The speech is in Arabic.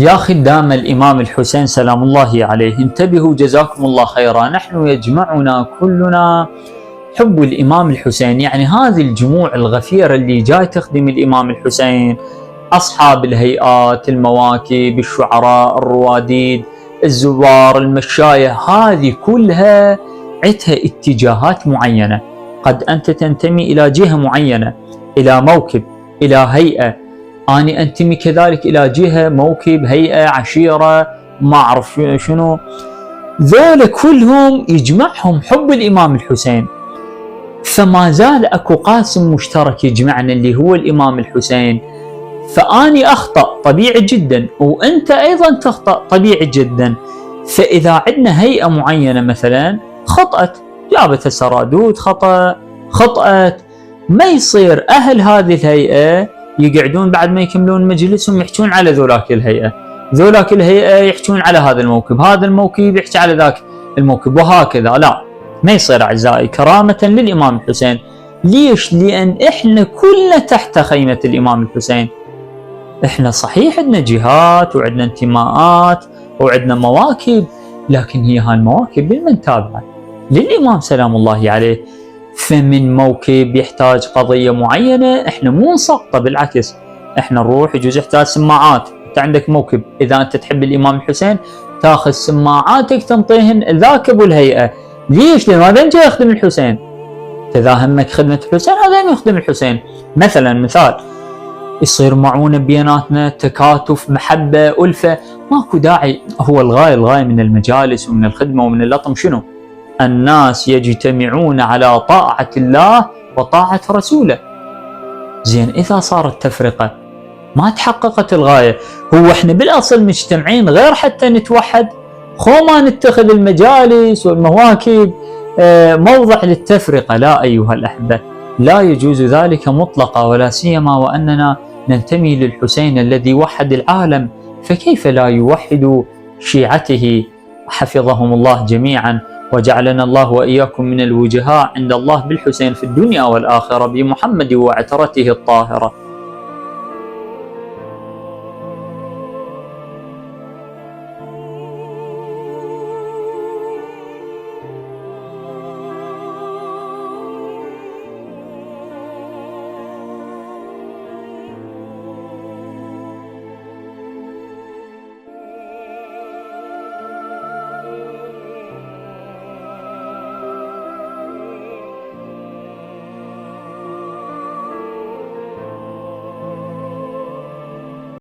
يا خدام الإمام الحسين سلام الله عليه، انتبهوا جزاكم الله خيرا. نحن يجمعنا كلنا حب الإمام الحسين، يعني هذه الجموع الغفيرة اللي جاي تخدم الإمام الحسين، أصحاب الهيئات، المواكب، الشعراء، الرواديد، الزوار، المشاية، هذه كلها عندها اتجاهات معينة. قد أنت تنتمي إلى جهة معينة، إلى موكب، إلى هيئة. أنا أنتمي كذلك إلى جهة، موكب، هيئة، عشيرة، ما أعرف شنو. ذولا كلهم يجمعهم حب الإمام الحسين، فما زال أكو قاسم مشترك يجمعنا اللي هو الإمام الحسين. فأني أخطأ طبيعي جدا، وأنت أيضا تخطأ طبيعي جدا. فإذا عندنا هيئة معينة مثلا خطأت، جابت السرادود خطأت، ما يصير أهل هذه الهيئة يقعدون بعد ما يكملون مجلسهم يحجون على ذولاك الهيئة، ذولاك الهيئة يحجون على هذا الموكب، هذا الموكب يحكي على ذاك الموكب، وهكذا. لا، ما يصير أعزائي، كرامة للإمام الحسين. ليش؟ لأن إحنا كلنا تحت خيمة الإمام الحسين. إحنا صحيح عندنا جهات وعندنا انتماءات وعندنا مواكب، لكن هي هالمواكب لمن تابعة؟ للإمام سلام الله عليه. فمن موكب يحتاج قضية معينة إحنا مو نسقطه، بالعكس إحنا نروح، يجوز يحتاج سماعات. أنت عندك موكب، إذا أنت تحب الإمام الحسين تاخذ سماعاتك تنطيهن ذاك أبو الهيئة. ليش؟ لأن هذا جاي يخدم الحسين. إذا همك خدمة الحسين هذا يخدم الحسين. مثال يصير معونة بيناتنا، تكاتف، محبة، ألفة، ماكو داعي. هو الغاية من المجالس ومن الخدمة ومن اللطم شنو؟ الناس يجتمعون على طاعة الله وطاعة رسوله. زين، إذا صارت تفرقة ما تحققت الغاية. هو احنا بالأصل مجتمعين غير حتى نتوحد؟ ما نتخذ المجالس والمواكب موضع للتفرقة. لا أيها الأحبة، لا يجوز ذلك مطلقا، ولا سيما وأننا ننتمي للحسين الذي وحد العالم، فكيف لا يوحد شيعته؟ حفظهم الله جميعا، وجعلنا الله وإياكم من الوجهاء عند الله بالحسين في الدنيا والآخرة بمحمد وعترته الطاهرة.